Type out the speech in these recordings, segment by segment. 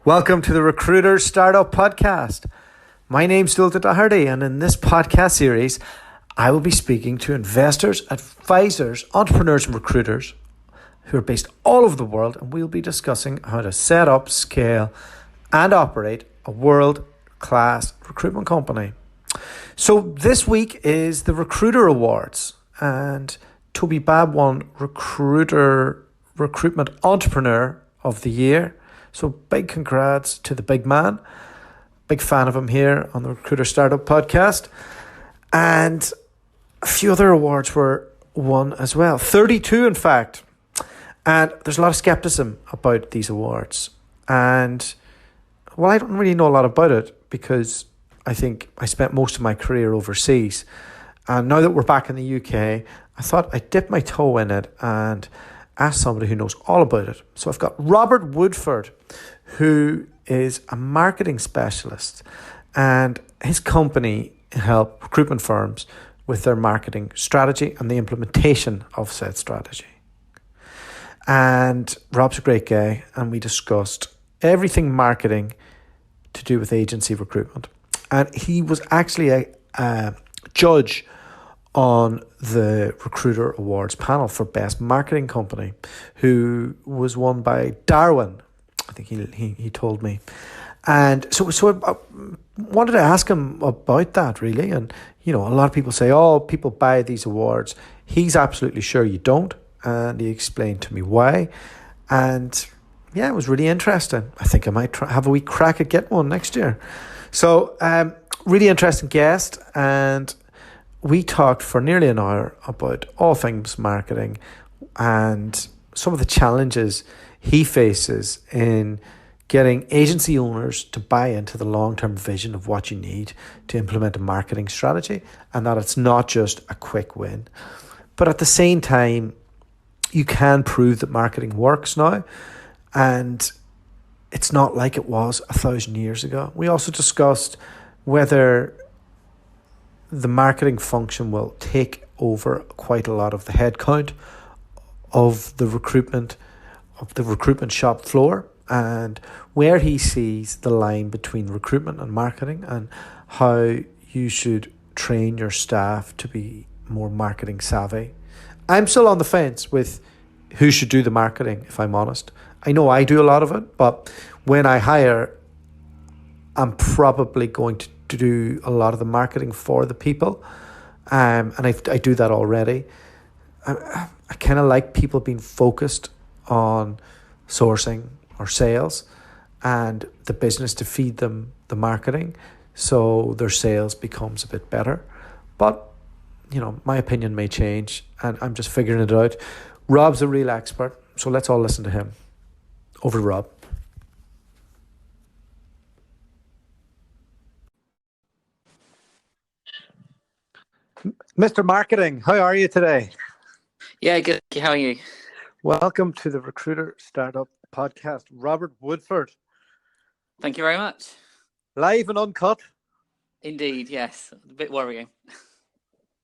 Welcome to the Recruiter Startup Podcast. My name's Dualta, and in this podcast series, I will be speaking to investors, advisors, entrepreneurs, and recruiters who are based all over the world, and we'll be discussing how to set up, scale, and operate a world-class recruitment company. So this week is the Recruiter Awards, and Toby Babb won Recruitment Entrepreneur of the Year. So big congrats to the big man. Big fan of him here on the Recruiter Startup Podcast. And a few other awards were won as well. 32, in fact. And there's a lot of skepticism about these awards. And, well, I don't really know a lot about it because I think I spent most of my career overseas. And now that we're back in the UK, I thought I'd dip my toe in it and ask somebody who knows all about it. So I've got Robert Woodford, who is a marketing specialist, and his company help recruitment firms with their marketing strategy and the implementation of said strategy. And Rob's a great guy, and we discussed everything marketing to do with agency recruitment. And he was actually a judge on the Recruiter Awards panel for Best Marketing Company, who was won by Darwin. I think he told me. And so I wanted to ask him about that, really. And, you know, a lot of people say, oh, people buy these awards. He's absolutely sure you don't. And he explained to me why. And, yeah, it was really interesting. I think I might have a wee crack at getting one next year. So, really interesting guest. And we talked for nearly an hour about all things marketing and some of the challenges he faces in getting agency owners to buy into the long-term vision of what you need to implement a marketing strategy, and that it's not just a quick win. But at the same time, you can prove that marketing works now, and it's not like it was 1,000 years ago. We also discussed whether the marketing function will take over quite a lot of the headcount of the recruitment shop floor, and where he sees the line between recruitment and marketing and how you should train your staff to be more marketing savvy. I'm still on the fence with who should do the marketing, if I'm honest. I know I do a lot of it, but when I hire, I'm probably going to do a lot of the marketing for the people, and I do that already. I kind of like people being focused on sourcing or sales and the business to feed them the marketing so their sales becomes a bit better. But, you know, my opinion may change and I'm just figuring it out. Rob's a real expert, so let's all listen to him. Over to Rob. Mr. Marketing, how are you today? Yeah, good. How are you? Welcome to the Recruiter Startup Podcast, Robert Woodford. Thank you very much. Live and uncut. Indeed, yes. A bit worrying.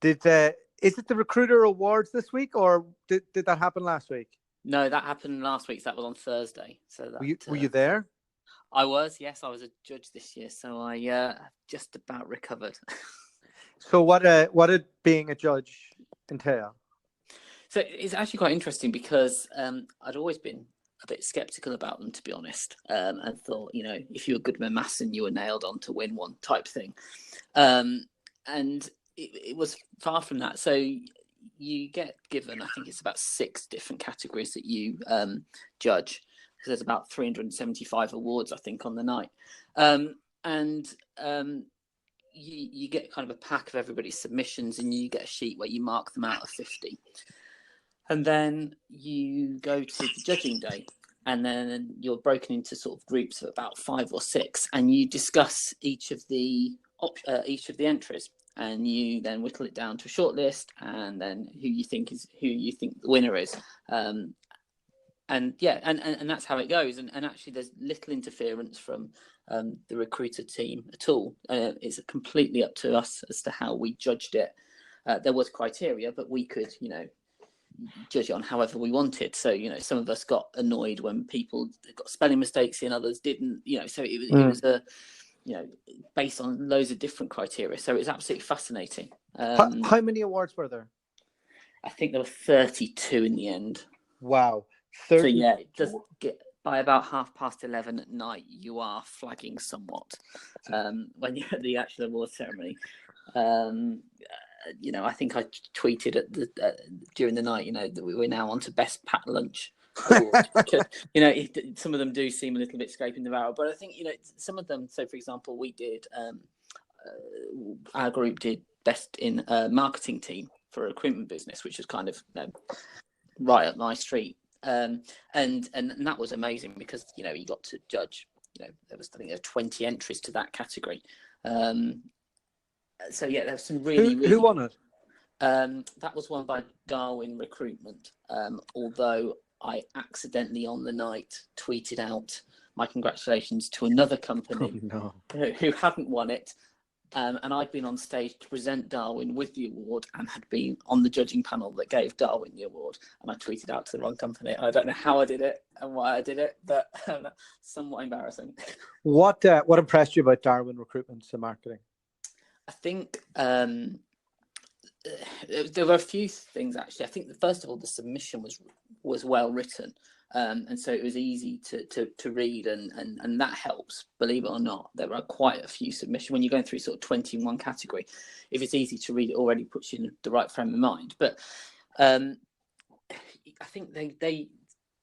Is it the Recruiter Awards this week, or did that happen last week? No, that happened last week. So that was on Thursday. So that, were you there? I was. Yes, I was a judge this year, so I just about recovered. So what did being a judge entail? So it's actually quite interesting because I'd always been a bit skeptical about them, to be honest, and thought, you know, if you were Goodman Masson, you were nailed on to win one type thing. And it was far from that. So you get given, I think it's about 6 different categories that you judge, because there's about 375 awards, I think, on the night. You get kind of a pack of everybody's submissions, and you get a sheet where you mark them out of 50. And then you go to the judging day, and then you're broken into sort of groups of about 5 or 6, and you discuss each of the entries, and you then whittle it down to a short list, and then who you think the winner is. And that's how it goes. And actually, there's little interference from the recruiter team at all. It's completely up to us as to how we judged it. There was criteria, but we could, judge it on however we wanted. So, some of us got annoyed when people got spelling mistakes in, others didn't, so it was a, based on loads of different criteria. So it was absolutely fascinating. How many awards were there? I think there were 32 in the end. Wow. 30. So yeah, it does get, by about 11:30 at night, you are flagging somewhat when you're at the actual award ceremony. I think I tweeted during the night, that we were now on to best packed lunch. Because, some of them do seem a little bit scraping the barrel, but I think, some of them. So, for example, we did our group did best in marketing team for a recruitment business, which was kind of right up my street. And that was amazing because you got to judge. There was, I think, there were 20 entries to that category. So yeah, there was some really who won it? That was won by Darwin Recruitment. Although I accidentally on the night tweeted out my congratulations to another company who hadn't won it. And I'd been on stage to present Darwin with the award and had been on the judging panel that gave Darwin the award. And I tweeted out to the wrong company. I don't know how I did it and why I did it, but somewhat embarrassing. What impressed you about Darwin Recruitment and marketing? I think there were a few things, actually. I think, first of all, the submission was well written. And so it was easy to read, and that helps, believe it or not. There are quite a few submissions. When you're going through sort of 20 in one category, if it's easy to read, it already puts you in the right frame of mind. But I think they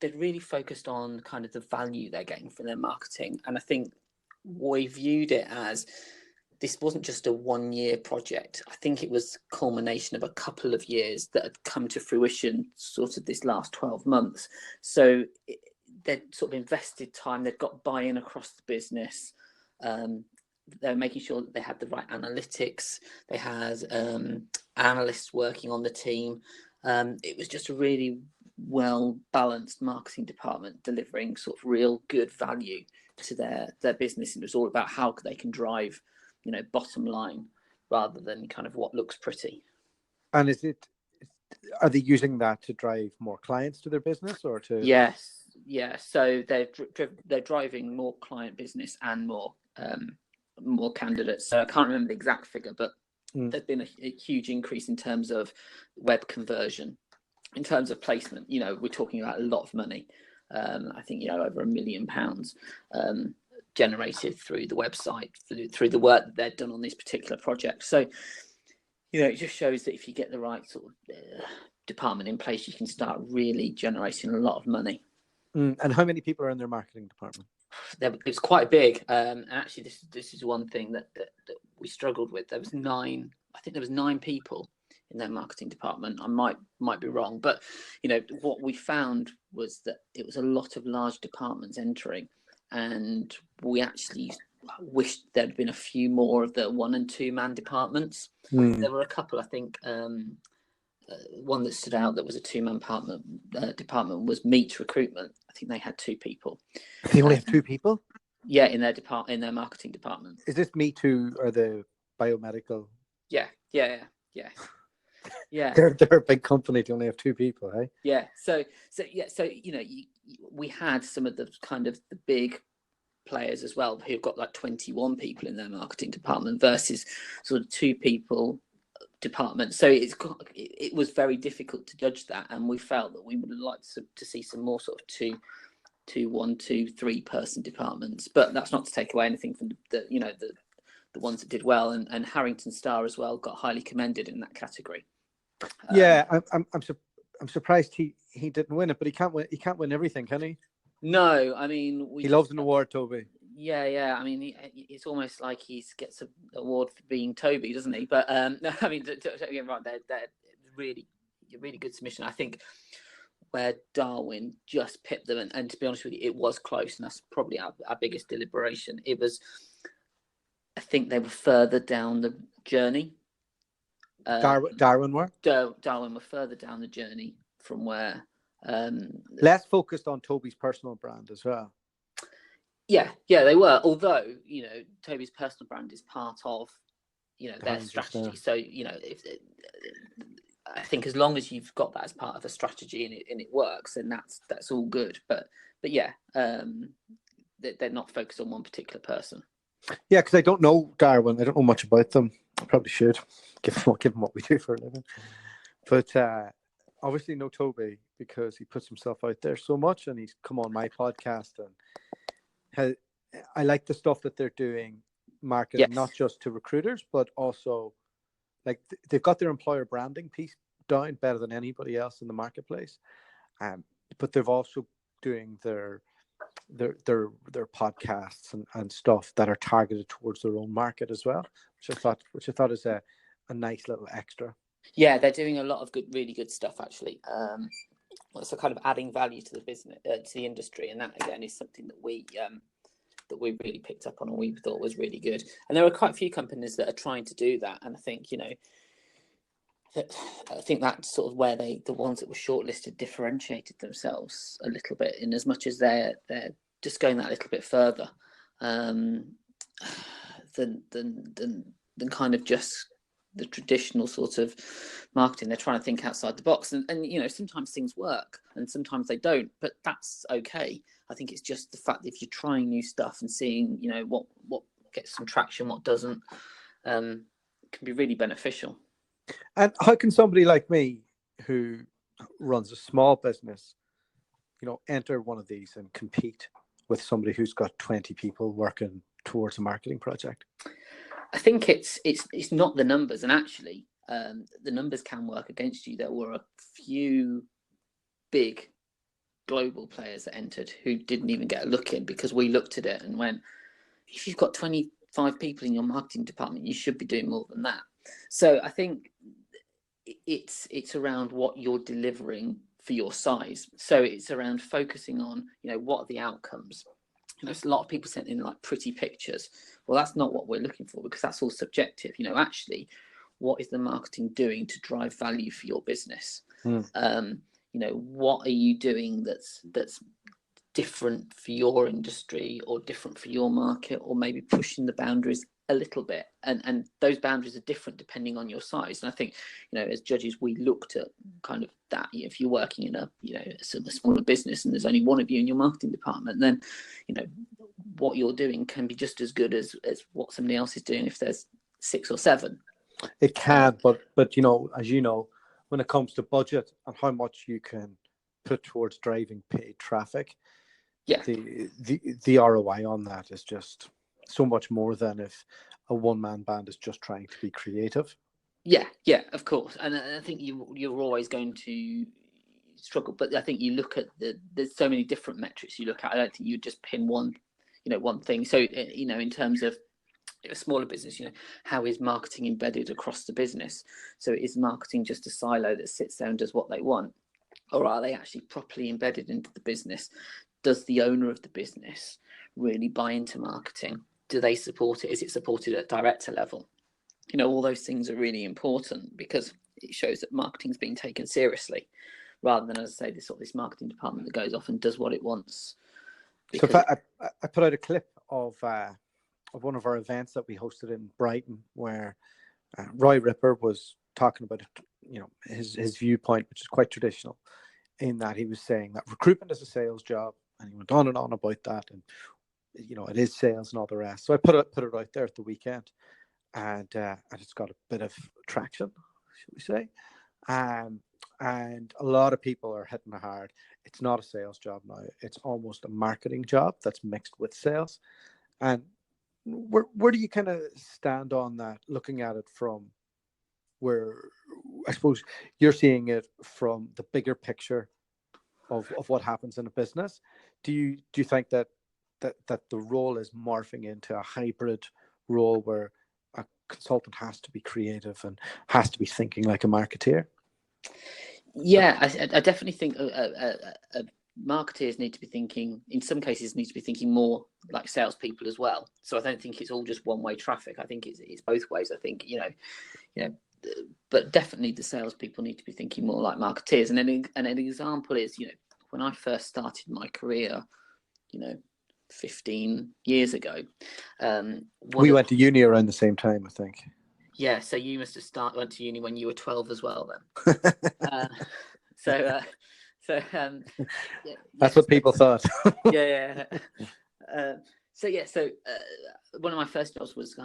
really focused on kind of the value they're getting from their marketing. And I think we viewed it as, this wasn't just a 1-year project. I think it was a culmination of a couple of years that had come to fruition sort of this last 12 months. So they'd sort of invested time, they'd got buy-in across the business. They're making sure that they had the right analytics. They had analysts working on the team. It was just a really well-balanced marketing department delivering sort of real good value to their business. And it was all about how they can drive bottom line rather than kind of what looks pretty. And are they using that to drive more clients to their business or to? Yes. So they're driving more client business and more candidates. So I can't remember the exact figure, but there's been a huge increase in terms of web conversion. In terms of placement, we're talking about a lot of money. I think, over £1 million generated through the website, through the work that they've done on this particular project. So, it just shows that if you get the right sort of department in place, you can start really generating a lot of money. And how many people are in their marketing department? It's quite big. And actually, this is one thing that we struggled with. There was 9 people in their marketing department. I might be wrong, but what we found was that it was a lot of large departments entering. And we actually wished there'd been a few more of the 1- and 2-man departments. There were a couple, I think. One that stood out that was a 2-man department was Meet Recruitment. I think they had 2 people. They only have 2 people? Yeah, in their marketing department. Is this Meet Who are the biomedical? Yeah. They're a big company to only have 2 people, eh? Yeah. So we had some of the kind of the big players as well who've got like 21 people in their marketing department versus sort of 2 people department. So it was very difficult to judge that, and we felt that we would like to see some more sort of 1, 2, 3 person departments. But that's not to take away anything from the ones that did well, and Harrington Starr as well got highly commended in that category. Yeah, I'm surprised he didn't win it, but he can't win everything, can he? No, I mean he loves an award, Toby. Yeah. I mean, it's almost like he gets an award for being Toby, doesn't he? But no, I mean, again, right, they're really good submission. I think where Darwin just pipped them, and to be honest with you, it was close, and that's probably our biggest deliberation. It was, I think they were further down the journey. Darwin were further down the journey from where. Less focused on Toby's personal brand as well. Yeah, they were. Although Toby's personal brand is part of their strategy. So if I think as long as you've got that as part of a strategy and it works, then that's all good. But yeah, they're not focused on one particular person. Yeah, because I don't know Darwin. I don't know much about them. I probably should, given what we do for a living. But obviously know Toby because he puts himself out there so much, and he's come on my podcast. And I like the stuff that they're doing, marketing, Yes. not just to recruiters, but also like they've got their employer branding piece down better than anybody else in the marketplace. But they've also doing their podcasts and stuff that are targeted towards their own market as well, which I thought is a nice little extra. Yeah, they're doing a lot of really good stuff actually. So kind of adding value to the business, to the industry, and that again is something that we really picked up on and we thought was really good. And there are quite a few companies that are trying to do that, and I think that's sort of where the ones that were shortlisted differentiated themselves a little bit, in as much as they're just going that little bit further than kind of just the traditional sort of marketing. They're trying to think outside the box, and sometimes things work and sometimes they don't, but that's okay. I think it's just the fact that if you're trying new stuff and seeing what gets some traction, what doesn't, can be really beneficial. And how can somebody like me who runs a small business enter one of these and compete with somebody who's got 20 people working towards a marketing project? I think it's not the numbers, and actually the numbers can work against you. There were a few big global players that entered who didn't even get a look in, because we looked at it and went, if you've got 25 people in your marketing department, you should be doing more than that. So I think it's around what you're delivering for your size. So it's around focusing on what are the outcomes. There's a lot of people sent in like pretty pictures. Well, that's not what we're looking for, because that's all subjective. Actually, what is the marketing doing to drive value for your business? What are you doing that's different for your industry or different for your market, or maybe pushing the boundaries a little bit, and those boundaries are different depending on your size. And I think as judges, we looked at kind of that. If you're working in a smaller business and there's only one of you in your marketing department, then what you're doing can be just as good as what somebody else is doing if there's 6 or 7. It can, but as when it comes to budget and how much you can put towards driving paid traffic, the ROI on that is just so much more than if a one-man band is just trying to be creative. Yeah, of course. And I think you're always going to struggle, but I think you look at there's so many different metrics you look at. I don't think you just pin one thing. So in terms of a smaller business, how is marketing embedded across the business? So is marketing just a silo that sits there and does what they want, or are they actually properly embedded into the business? Does the owner of the business really buy into marketing? Do they support it? Is it supported at director level? All those things are really important, because it shows that marketing's being taken seriously, rather than, as I say, this marketing department that goes off and does what it wants. So I put out a clip of one of our events that we hosted in Brighton, where Roy Ripper was talking about his viewpoint, which is quite traditional, in that he was saying that recruitment is a sales job, and he went on and on about that, and it is sales and all the rest. So I put it out there at the weekend, and it's got a bit of traction, should we say? And a lot of people are hitting it hard. It's not a sales job now. It's almost a marketing job that's mixed with sales. And where do you kind of stand on that, looking at it from where, I suppose, you're seeing it from the bigger picture of what happens in a business? Do you think that the role is morphing into a hybrid role where a consultant has to be creative and has to be thinking like a marketeer? Yeah, I definitely think marketers need to be thinking, in some cases, need to be thinking more like salespeople as well. So I don't think it's all just one-way traffic. I think it's both ways. I think but definitely the salespeople need to be thinking more like marketeers. And an example is when I first started my career, 15 years ago, we went to uni around the same time, I think. Yeah, so you must have went to uni when you were 12 as well then. uh, so yeah, That's what people thought. yeah. So one of my first jobs was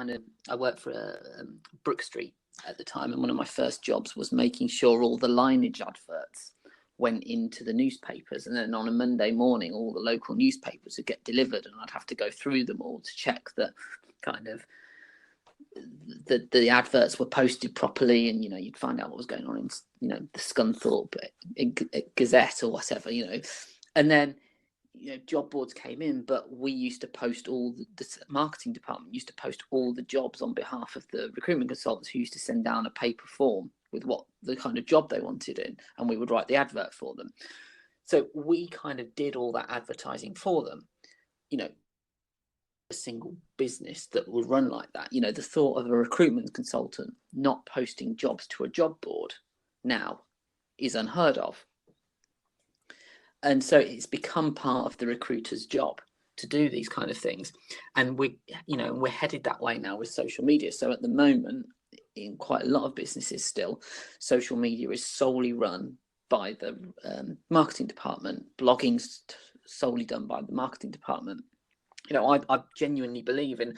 I worked for Brook Street at the time, and one of my first jobs was making sure all the lineage adverts went into the newspapers, and then on a Monday morning all the local newspapers would get delivered, and I'd have to go through them all to check that kind of the adverts were posted properly, and you'd find out what was going on in the Scunthorpe Gazette or whatever, and then job boards came in, but we used to post the marketing department used to post all the jobs on behalf of the recruitment consultants, who used to send down a paper form with what the kind of job they wanted in, and we would write the advert for them. So we kind of did all that advertising for them. A single business that would run like that. The thought of a recruitment consultant not posting jobs to a job board now is unheard of. And so it's become part of the recruiter's job to do these kind of things. And we're headed that way now with social media. So at the moment, in quite a lot of businesses still, social media is solely run by the marketing department. Blogging's solely done by the marketing department. I genuinely believe in,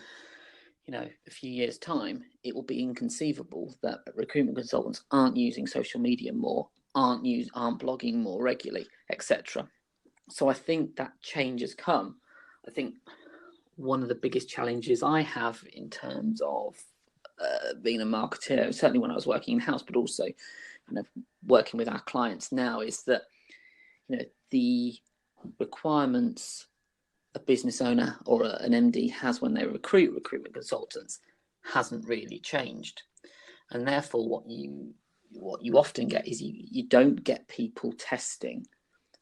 a few years' time, it will be inconceivable that recruitment consultants aren't using social media more, aren't blogging more regularly, etc. So I think that change has come. I think one of the biggest challenges I have in terms of being a marketer, certainly when I was working in-house, but also kind of working with our clients now, is that the requirements a business owner or an MD has when they recruit recruitment consultants hasn't really changed, and therefore what you often get is you don't get people testing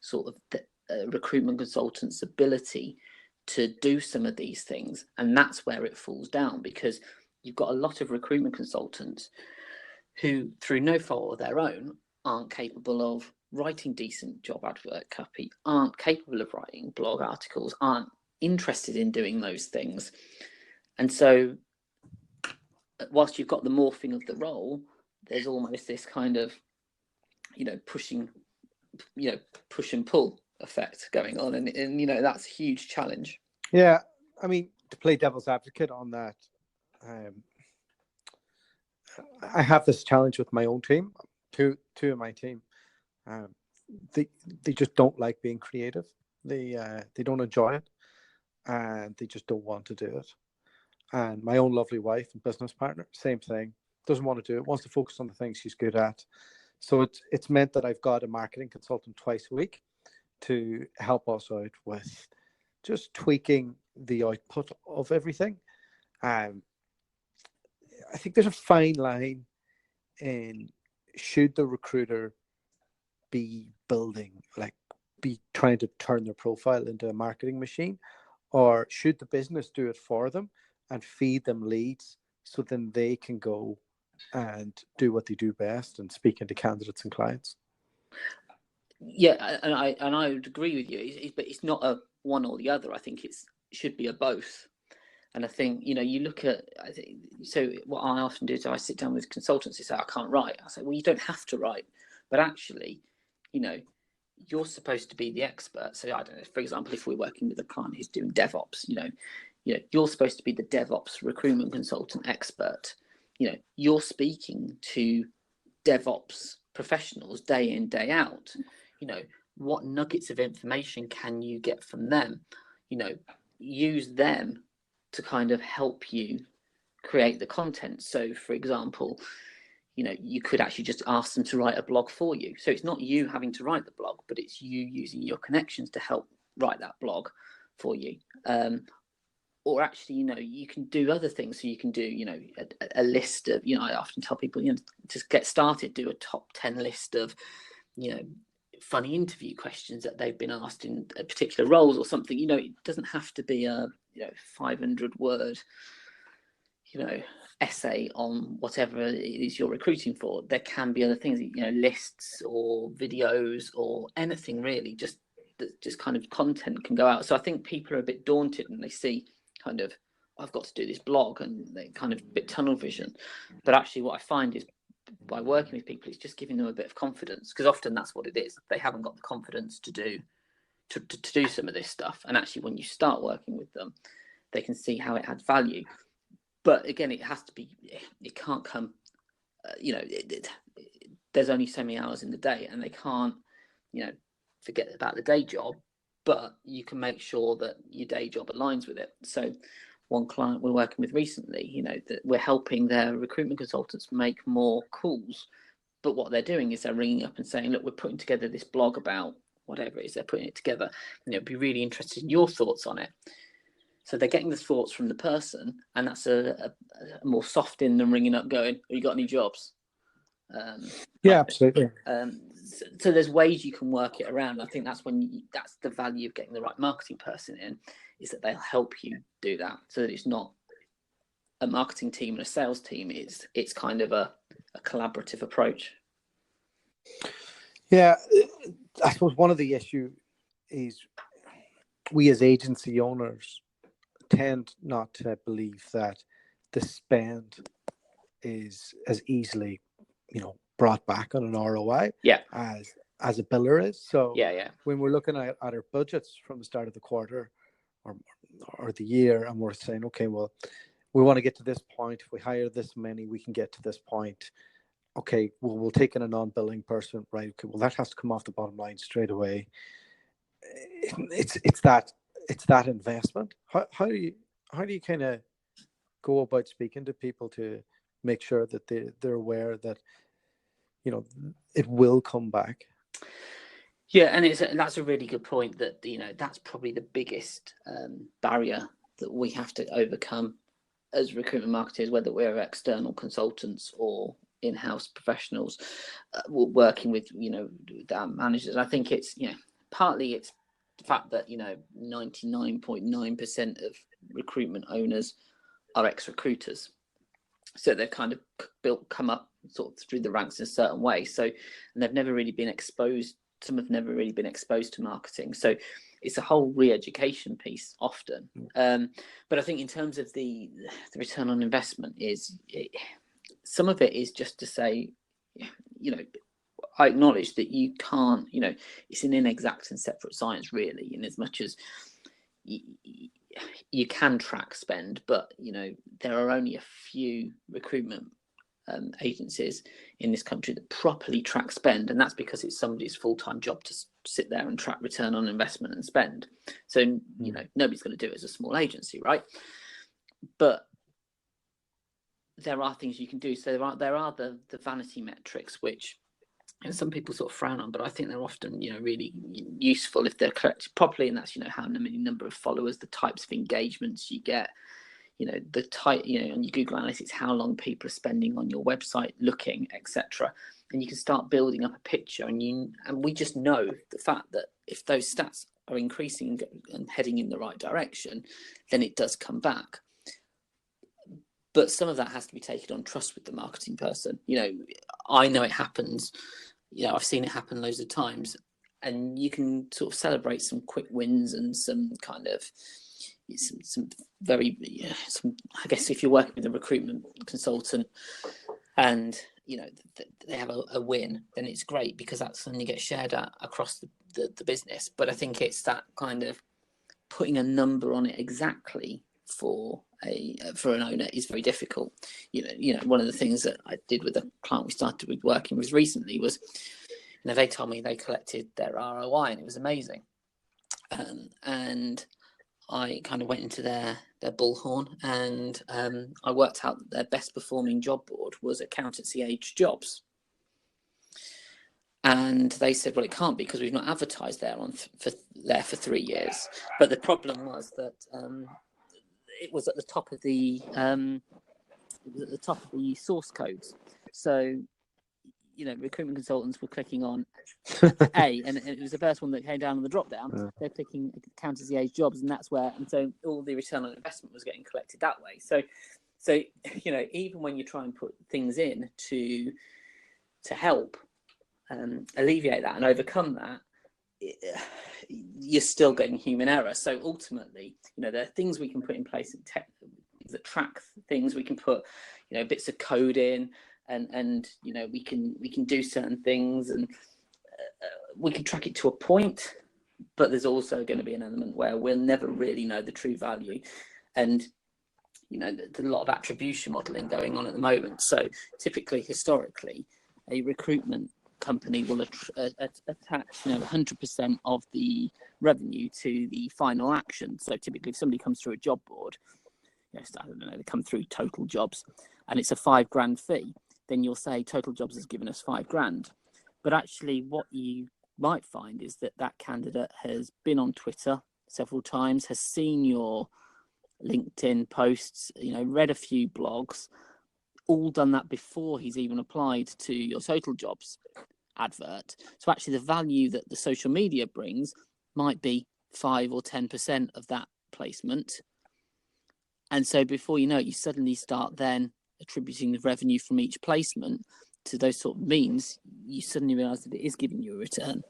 sort of the recruitment consultant's ability to do some of these things, and that's where it falls down, because you've got a lot of recruitment consultants who, through no fault of their own, aren't capable of writing decent job advert copy, aren't capable of writing blog articles, aren't interested in doing those things. And so whilst you've got the morphing of the role, there's almost this kind of push and pull effect going on, and that's a huge challenge. Yeah, I mean, to play devil's advocate on that, I have this challenge with my own team. Two of my team, they just don't like being creative. They don't enjoy it, and they just don't want to do it. And my own lovely wife and business partner, same thing, doesn't want to do it. Wants to focus on the things she's good at. So it's meant that I've got a marketing consultant twice a week to help us out with just tweaking the output of everything. I think there's a fine line in, should the recruiter be trying to turn their profile into a marketing machine, or should the business do it for them and feed them leads so then they can go and do what they do best and speaking to candidates and clients? Yeah, and I would agree with you, but it's not a one or the other. I think it should be a both. And I think, you look at, so what I often do is I sit down with consultants who say, I can't write. I say, well, you don't have to write, but actually, you're supposed to be the expert. So I don't know, for example, if we're working with a client who's doing DevOps, you're supposed to be the DevOps recruitment consultant expert. You're speaking to DevOps professionals day in, day out. What nuggets of information can you get from them? Use them to kind of help you create the content. So, for example, you could actually just ask them to write a blog for you. So it's not you having to write the blog, but it's you using your connections to help write that blog for you. Or actually, you can do other things. So you can do, a list of, I often tell people, just get started, do a top 10 list of, funny interview questions that they've been asked in particular roles or something. It doesn't have to be a 500 word essay on whatever it is you're recruiting for. There can be other things, lists or videos or anything really, just kind of content can go out. So I think people are a bit daunted when they see kind of I've got to do this blog, and they kind of a bit tunnel vision. But actually what I find is by working with people, it's just giving them a bit of confidence, because often that's what it is. They haven't got the confidence to do some of this stuff. And actually when you start working with them, they can see how it adds value. But again, it can't come, there's only so many hours in the day, and they can't, forget about the day job, but you can make sure that your day job aligns with it. So one client we're working with recently, that we're helping their recruitment consultants make more calls. But what they're doing is they're ringing up and saying, look, we're putting together this blog about whatever it is they're putting it together, and it'd be really interested in your thoughts on it. So they're getting the thoughts from the person, and that's a more soft in than ringing up going, have you got any jobs? Yeah, absolutely. So there's ways you can work it around. I think that's that's the value of getting the right marketing person in, is that they'll help you do that, so that it's not a marketing team and a sales team. It's kind of a collaborative approach. Yeah, I suppose one of the issues is we as agency owners tend not to believe that the spend is as easily, brought back on an ROI as a biller is. So when we're looking at our budgets from the start of the quarter or the year, and we're saying, okay, well, we want to get to this point. If we hire this many, we can get to this point. Okay, well, we'll take in a non-billing person, right? Okay, well, that has to come off the bottom line straight away. It's that investment. How do you kind of go about speaking to people to make sure that they're aware that it will come back? Yeah, and that's a really good point. That that's probably the biggest barrier that we have to overcome as recruitment marketers, whether we're external consultants or in-house professionals working with our managers. I think it's partly it's the fact that 99.9% of recruitment owners are ex-recruiters, so they've kind of come up sort of through the ranks in a certain way, and they've never really been exposed. Some have never really been exposed to marketing, so it's a whole re-education piece often. But I think in terms of the return on investment, some of it is just to say, I acknowledge that you can't, it's an inexact and separate science, really, in as much as you can track spend, but there are only a few recruitment agencies in this country that properly track spend, and that's because it's somebody's full-time job to sit there and track return on investment and spend. So nobody's going to do it as a small agency, right? But there are things you can do. So there are the vanity metrics, which some people sort of frown on, but I think they're often really useful if they're collected properly, and that's how many number of followers, the types of engagements you get, the type, on your Google Analytics, how long people are spending on your website looking, etc. And you can start building up a picture, and we just know the fact that if those stats are increasing and heading in the right direction, then it does come back. But some of that has to be taken on trust with the marketing person. I know it happens. I've seen it happen loads of times, and you can sort of celebrate some quick wins and some kind of some very I guess if you're working with a recruitment consultant and they have a win, then it's great, because that's something you get shared across the business. But I think it's that kind of putting a number on it exactly for an owner is very difficult. One of the things that I did with a client we started with working with recently was, they told me they collected their ROI and it was amazing, and I kind of went into their bullhorn, and I worked out that their best performing job board was accountancy age jobs. And they said, well, it can't be because we've not advertised there for 3 years. But the problem was that it was at the top of the source codes. So recruitment consultants were clicking on A, and it was the first one that came down on the drop down. They're clicking accountancy age jobs, and so all the return on investment was getting collected that way. So even when you try and put things in to help alleviate that and overcome that, you're still getting human error. So ultimately, there are things we can put in place that track things. We can put, bits of code in, and we can do certain things, and we can track it to a point. But there's also going to be an element where we'll never really know the true value, and there's a lot of attribution modeling going on at the moment. So typically, historically, a recruitment company will attach 100% of the revenue to the final action. So typically, if somebody comes through a job board, I don't know, they come through Total Jobs, and it's a £5,000 fee, then you'll say Total Jobs has given us £5,000. But actually, what you might find is that candidate has been on Twitter several times, has seen your LinkedIn posts, read a few blogs, all done that before he's even applied to your Total Jobs advert. So actually the value that the social media brings might be 5 or 10% of that placement. And so before you know it, you suddenly start then attributing the revenue from each placement to those sort of means. You suddenly realize that it is giving you a return.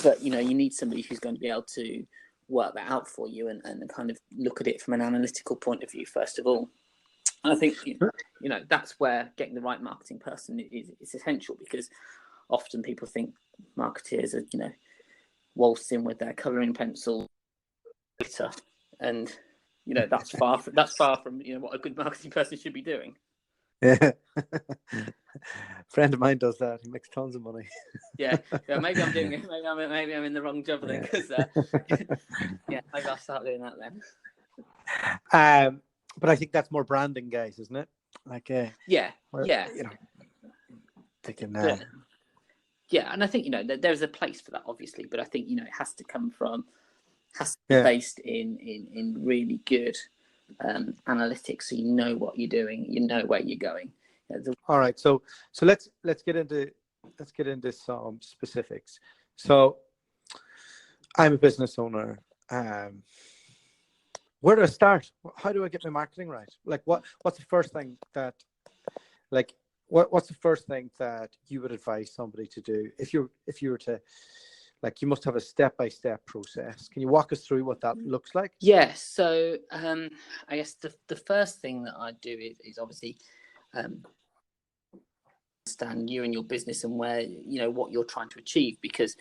But, you need somebody who's going to be able to work that out for you and kind of look at it from an analytical point of view, first of all. And I think, that's where getting the right marketing person is essential, because often people think marketeers are, waltzing with their colouring pencil, and, that's far from what a good marketing person should be doing. Yeah. A friend of mine does that. He makes tons of money. Yeah, maybe I'm doing it. Maybe I'm in the wrong job then, because maybe I'll start doing that then. But I think that's more branding, guys, isn't it? Like, They can. And I think there's a place for that, obviously, but I think it has to be based in really good analytics, so you know what you're doing, you know where you're going. All right, so let's get into some specifics. So I'm a business owner. Where do I start? How do I get my marketing right? Like, what's the first thing that, what's the first thing that you would advise somebody to do if you were to, you must have a step-by-step process. Can you walk us through what that looks like? Yeah. So I guess the first thing that I do is obviously understand you and your business and where what you're trying to achieve, because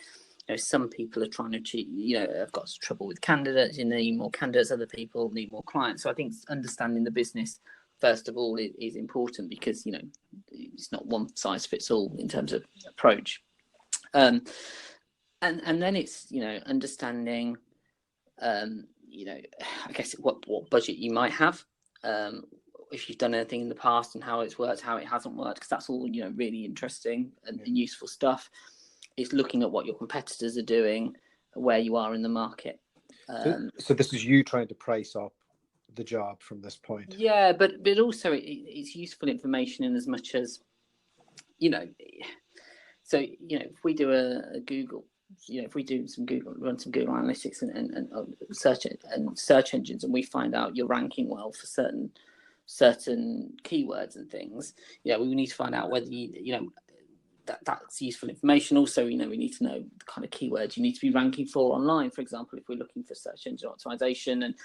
some people are trying to achieve, have got trouble with candidates, need more candidates, other people need more clients. So I think understanding the business first of all is important, because it's not one size fits all in terms of approach. And then it's understanding I guess what budget you might have, if you've done anything in the past and how it's worked, how it hasn't worked, because that's all really interesting and useful stuff. It's looking at what your competitors are doing, where you are in the market. So this is you trying to price up the job from this point. Yeah, but also it's useful information in as much as so if we do a Google, if we do run some Google Analytics and search engines, and we find out you're ranking well for certain keywords and things, we need to find out whether that's useful information. Also, we need to know the kind of keywords you need to be ranking for online. For example, if we're looking for search engine optimization, and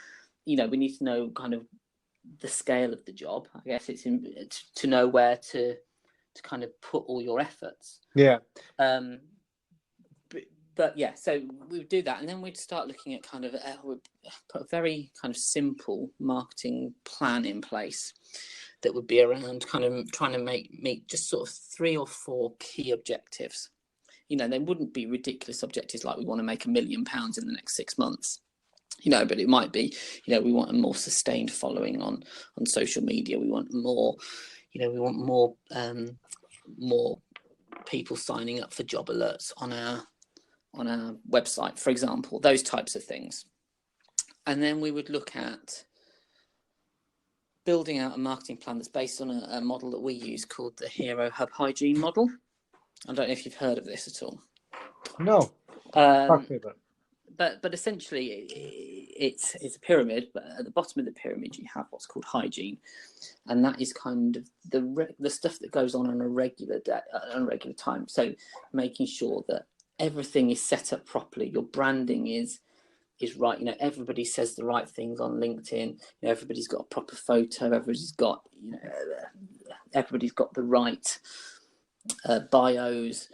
we need to know kind of the scale of the job. I guess it's to know where to kind of put all your efforts. Yeah. But yeah, so we would do that, and then we'd start looking at kind of we'd put a very kind of simple marketing plan in place that would be around kind of trying to meet just sort of 3 or 4 key objectives. They wouldn't be ridiculous objectives like we want to make £1 million in the next 6 months. But it might be, we want a more sustained following on social media. We want more, more people signing up for job alerts on our website, for example, those types of things. And then we would look at building out a marketing plan that's based on a model that we use called the Hero Hub Hygiene model. I don't know if you've heard of this at all. No. Talk to me about it. But essentially it's a pyramid, but at the bottom of the pyramid you have what's called hygiene, and that is kind of the stuff that goes on a regular time. So making sure that everything is set up properly, your branding is is right. Everybody says the right things on LinkedIn. Everybody's got a proper photo. Everybody's got the right bios.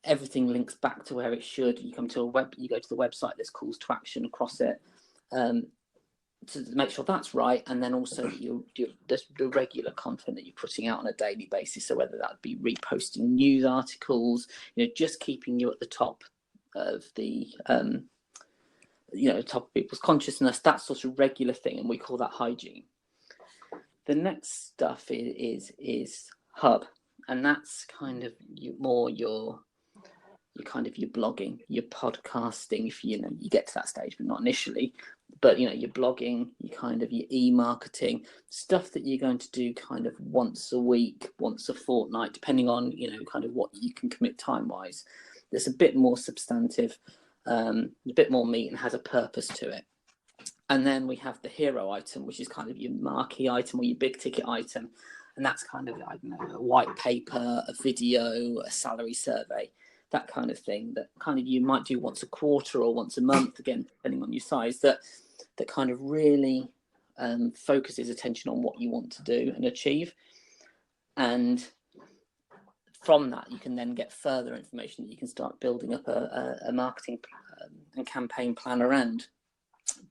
Everything links back to where it should. You go to the website, there's calls to action across it, to make sure that's right. And then also the regular content that you're putting out on a daily basis. So whether that be reposting news articles, just keeping you at the top of the top of people's consciousness, that sort of regular thing, and we call that hygiene. The next stuff is hub, and that's kind of your blogging, your podcasting, if you get to that stage, but not initially. But your blogging, your e-marketing, stuff that you're going to do kind of once a week, once a fortnight, depending on kind of what you can commit time wise. There's a bit more substantive, a bit more meat, and has a purpose to it. And then we have the hero item, which is kind of your marquee item or your big ticket item. And that's kind of, I don't know, a white paper, a video, a salary survey, that kind of thing that kind of you might do once a quarter or once a month, again, depending on your size, that kind of really focuses attention on what you want to do and achieve. And from that, you can then get further information that you can start building up a marketing and campaign plan around.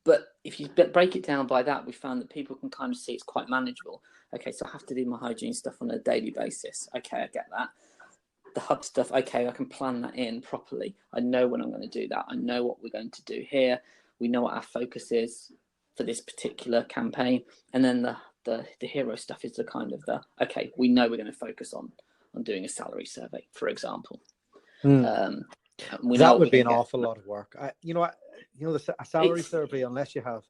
But if you break it down by that, we found that people can kind of see it's quite manageable. Okay, so I have to do my hygiene stuff on a daily basis. Okay, I get that. The hub stuff, okay, I can plan that in properly. I know when I'm going to do that. I know what we're going to do here. We know what our focus is for this particular campaign. And then the hero stuff is the kind of okay, we know we're going to focus on doing a salary survey, for example. That would be an awful lot of work. A salary survey, unless you have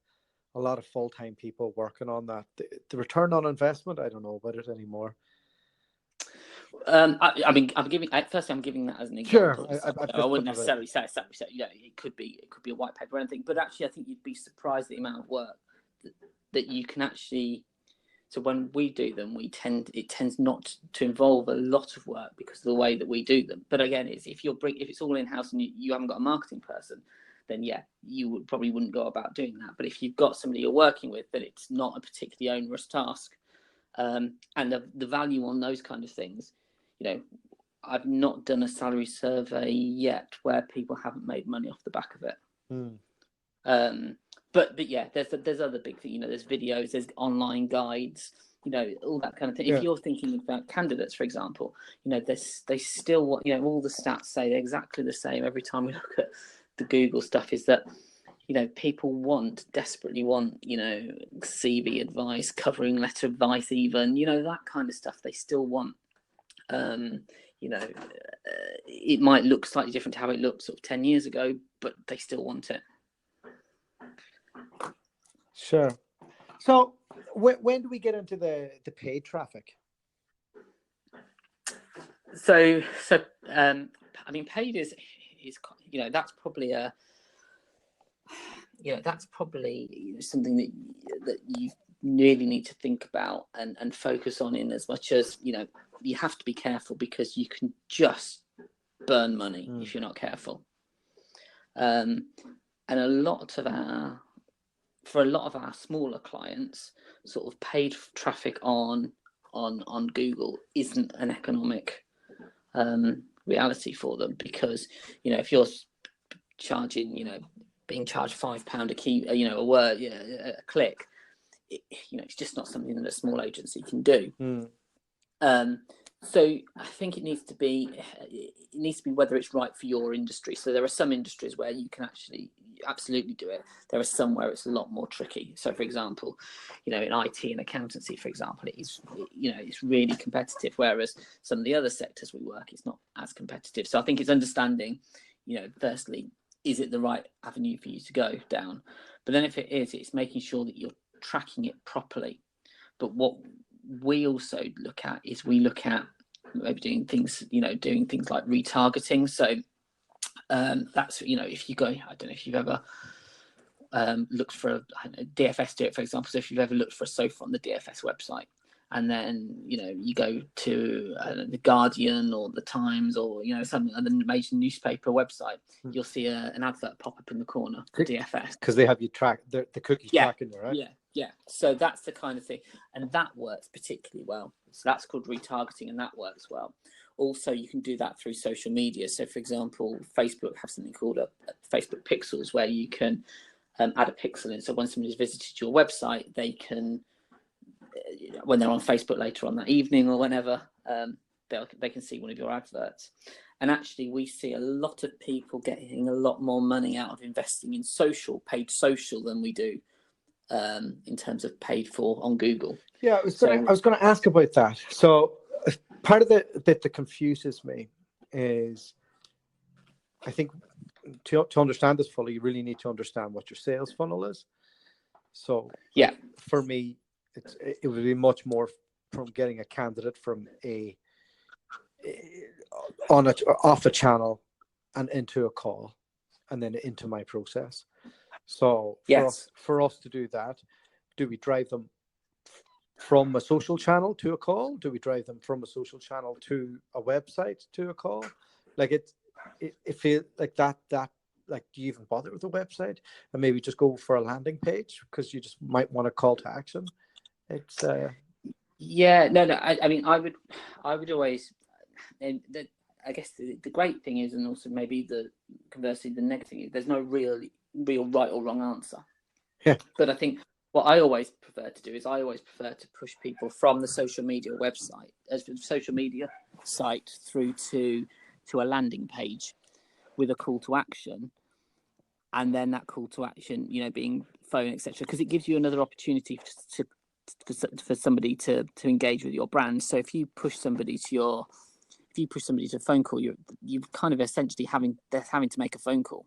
a lot of full-time people working on that, the return on investment, I don't know about it anymore. I'm giving that as an example. Sure, I wouldn't necessarily say a salary survey. It could be a white paper or anything. But actually, I think you'd be surprised at the amount of work that you can actually. So when we do them, it tends not to involve a lot of work because of the way that we do them. But again, if it's all in-house and you haven't got a marketing person, then yeah, you probably wouldn't go about doing that. But if you've got somebody you're working with, then it's not a particularly onerous task. And the value on those kind of things, I've not done a salary survey yet where people haven't made money off the back of it. But yeah, there's other big things. There's videos, there's online guides, all that kind of thing. Yeah. If you're thinking about candidates, for example, they still, all the stats say exactly the same every time we look at the Google stuff. Is that people desperately want CV advice, covering letter advice, even that kind of stuff. They still want. It might look slightly different to how it looked sort of 10 years ago, but they still want it. Sure. So when do we get into the paid traffic? So paid is that's probably something that you really need to think about and focus on, in as much as you have to be careful, because you can just burn money if you're not careful. And for a lot of our smaller clients, sort of paid traffic on Google isn't an economic reality for them, because if you're charging, being charged £5 a key, a word, a click, it's just not something that a small agency can do. So I think it needs to be whether it's right for your industry. So there are some industries where you can absolutely do it. There are some where it's a lot more tricky. So for example, in IT and accountancy, for example, it's really competitive, whereas some of the other sectors we work, it's not as competitive. So I think it's understanding, firstly, is it the right avenue for you to go down? But then if it is, it's making sure that you're tracking it properly. But what we also look at maybe doing things like retargeting. So that's, if you go, I don't know if you've ever looked for DFS do it, for example. So if you've ever looked for a sofa on the DFS website, and then you go to the Guardian or the Times or some other major newspaper website, you'll see an advert pop up in the corner for DFS because they have you track the cookies tracking you, right? Yeah. So that's the kind of thing, and that works particularly well. So that's called retargeting, and that works well. Also, you can do that through social media. So, for example, Facebook have something called a Facebook Pixels, where you can add a pixel in. So when somebody's visited your website, they can, when they're on Facebook later on that evening or whenever, they can see one of your adverts. And actually, we see a lot of people getting a lot more money out of investing in paid social, than we do in terms of paid for on Google. Yeah, I was going to ask about that. So part of that confuses me is, I think to understand this fully, you really need to understand what your sales funnel is. So yeah, for me, it would be much more from getting a candidate from off a channel and into a call, and then into my process. So for us to do that, do we drive them from a social channel to a call? Do we drive them from a social channel to a website to a call? Like it feels like that. Like, do you even bother with a website and maybe just go for a landing page because you just might want a call to action? It's I mean, I would always, and I guess the great thing is, and also maybe conversely the negative thing is, there's no real right or wrong answer. Yeah. But I think what I always prefer to do is to push people from the social media site through to a landing page with a call to action, and then that call to action, being phone, etc., because it gives you another opportunity for somebody to engage with your brand. So if you push somebody to a phone call, you're kind of essentially having to make a phone call.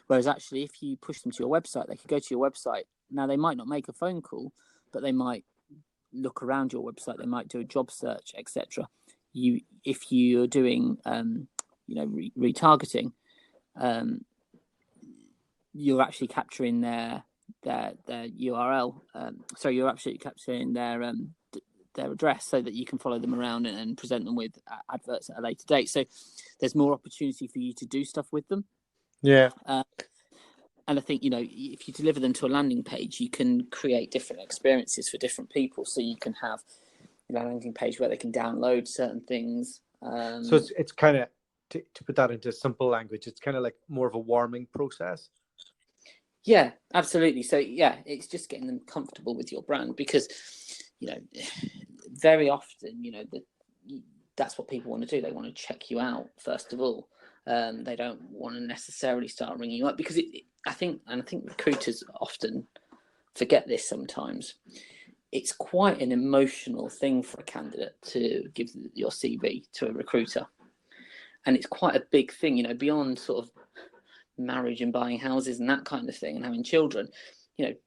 Whereas actually, if you push them to your website, they could go to your website. Now, they might not make a phone call, but they might look around your website. They might do a job search, etc. If you're doing, retargeting, you're actually capturing their URL. You're actually capturing their address, so that you can follow them around and present them with adverts at a later date. So there's more opportunity for you to do stuff with them. Yeah. And I think, if you deliver them to a landing page, you can create different experiences for different people. So you can have a landing page where they can download certain things. So it's kind of, to put that into simple language, it's kind of like more of a warming process. Yeah, absolutely. So yeah, it's just getting them comfortable with your brand, because, very often, that's what people want to do. They want to check you out first of all. They don't want to necessarily start ringing you up, because I think recruiters often forget this sometimes. It's quite an emotional thing for a candidate to give your CV to a recruiter, and it's quite a big thing, beyond sort of marriage and buying houses and that kind of thing and having children.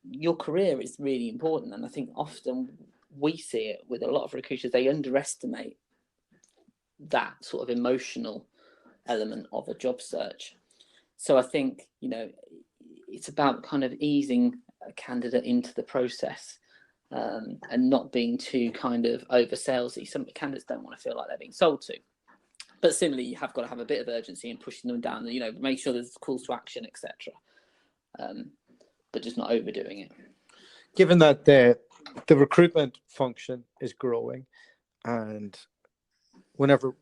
Your career is really important, and I think often we see it with a lot of recruiters. They underestimate that sort of emotional element of a job search. So I think, it's about kind of easing a candidate into the process, and not being too kind of over salesy. Some candidates don't want to feel like they're being sold to. But similarly, you have got to have a bit of urgency in pushing them down, make sure there's calls to action, etc. But just not overdoing it. Given that the recruitment function is growing, and whenever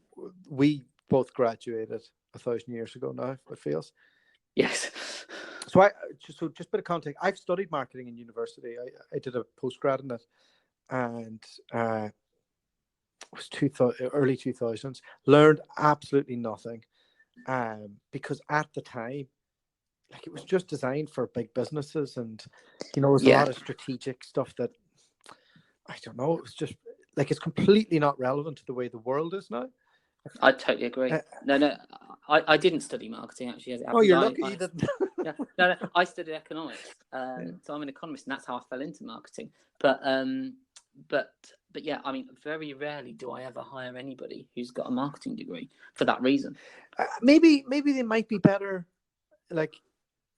we both graduated 1,000 years ago now, it feels. Yes. So just a bit of context. I've studied marketing in university. I did a postgrad in it, and it was early 2000s. Learned absolutely nothing, because at the time, like, it was just designed for big businesses, and there was a lot of strategic stuff that, I don't know. It was just like, it's completely not relevant to the way the world is now. I totally agree. No, I didn't study marketing, actually. Oh, you're lucky you didn't. No, I studied economics. So I'm an economist, and that's how I fell into marketing. But yeah, I mean, very rarely do I ever hire anybody who's got a marketing degree for that reason. Maybe they might be better, like,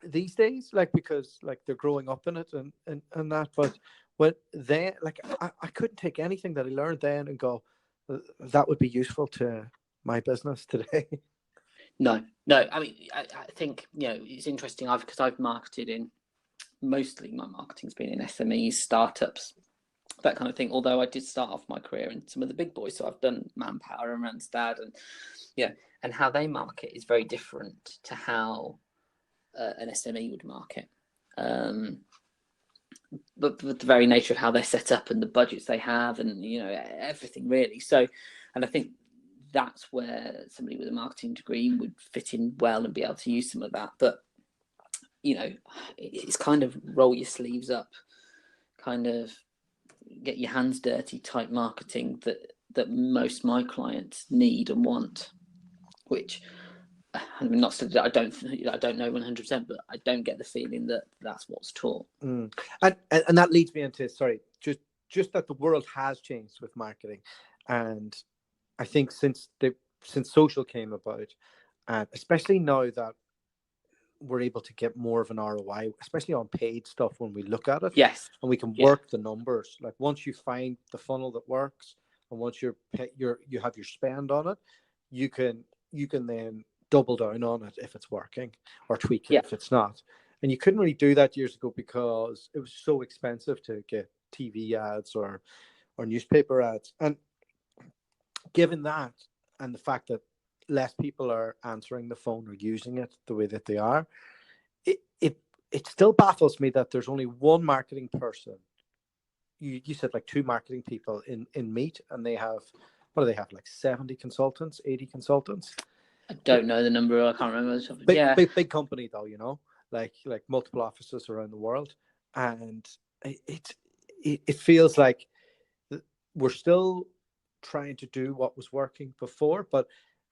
these days, like, because like they're growing up in it and that. But But then, like, I couldn't take anything that I learned then and go, that would be useful to my business today. No. I mean, I think, it's interesting. Because I've marketed in, mostly my marketing's been in SMEs, startups, that kind of thing. Although I did start off my career in some of the big boys, so I've done Manpower and Randstad, and how they market is very different to how an SME would market. But the very nature of how they're set up and the budgets they have, and everything really. So, and I think that's where somebody with a marketing degree would fit in well and be able to use some of that. But it's kind of roll your sleeves up, kind of get your hands dirty type marketing that most of my clients need and want, which I mean, not so that I don't know 100%, but I don't get the feeling that that's what's taught. And that leads me into, sorry, just that the world has changed with marketing, and I think since social came about, and especially now that we're able to get more of an ROI, especially on paid stuff when we look at it. Yes. And we can work the numbers. Like, once you find the funnel that works, and once you have your spend on it, you can then double down on it if it's working, or tweak it if it's not. And you couldn't really do that years ago because it was so expensive to get TV ads or newspaper ads. And given that, and the fact that less people are answering the phone or using it the way that they are, it still baffles me that there's only one marketing person. You said like two marketing people in Meet, and they have, what do they have, like 70 consultants, 80 consultants? I don't know the number. I can't remember. Big company though, like multiple offices around the world. And it feels like we're still trying to do what was working before. But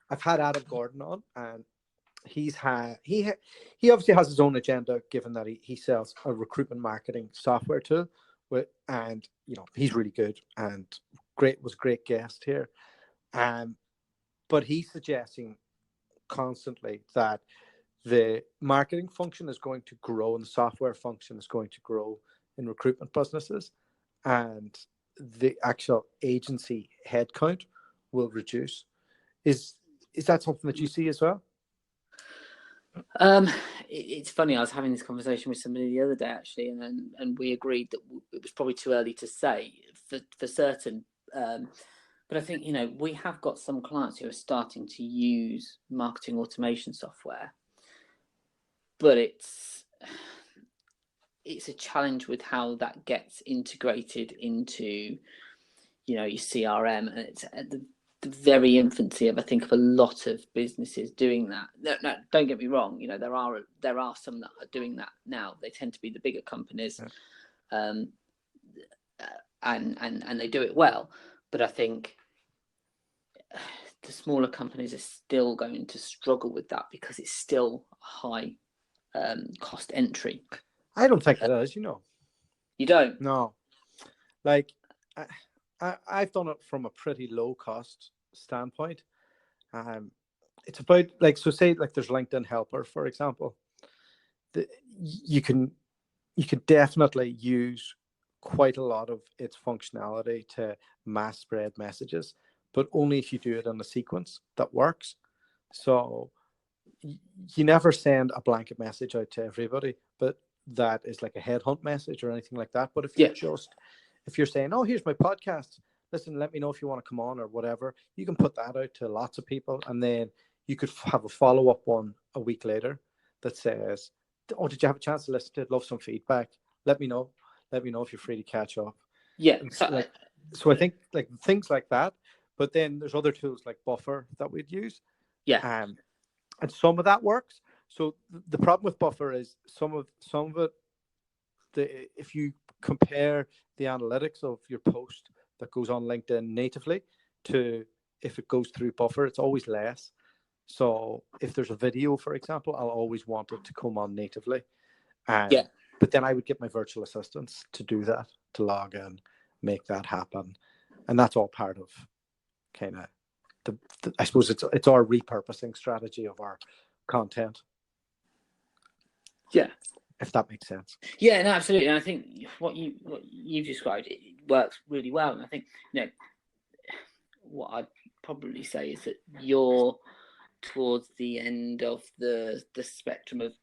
I've had Adam Gordon on, and he obviously has his own agenda, given that he sells a recruitment marketing software tool, and he's really good and was a great guest here. But he's suggesting constantly that the marketing function is going to grow and the software function is going to grow in recruitment businesses, and the actual agency headcount will reduce. Is that something that you see as well? It's funny. I was having this conversation with somebody the other day, actually, and we agreed that it was probably too early to say for certain. But I think, we have got some clients who are starting to use marketing automation software, but it's a challenge with how that gets integrated into, your CRM, and it's at the very infancy of, I think, of a lot of businesses doing that. No, don't get me wrong. There are some that are doing that now. They tend to be the bigger companies, and they do it well. But I think the smaller companies are still going to struggle with that because it's still a high cost entry. I don't think it is. You don't? No, like I've done it from a pretty low cost standpoint. It's about, like, so say like there's LinkedIn Helper, for example. You can definitely use quite a lot of its functionality to mass spread messages, but only if you do it in a sequence that works. So you never send a blanket message out to everybody, but that is like a headhunt message or anything like that. But if you're saying, oh, here's my podcast, listen, let me know if you want to come on or whatever, you can put that out to lots of people. And then you could have a follow-up one a week later that says, oh, did you have a chance to listen to it? Love some feedback. Let me know if you're free to catch up. Yeah. So I think like things like that. But then there's other tools like Buffer that we'd use. Yeah. And some of that works. So the problem with Buffer is some of it, if you compare the analytics of your post that goes on LinkedIn natively to if it goes through Buffer, it's always less. So if there's a video, for example, I'll always want it to come on natively. But then I would get my virtual assistants to do that, to log in, make that happen. And that's all part of kind of I suppose it's our repurposing strategy of our content. Yeah. if that makes sense. Yeah, no, absolutely. And I think what you've described, it works really well. And I think, what I'd probably say is that you're towards the end of the spectrum of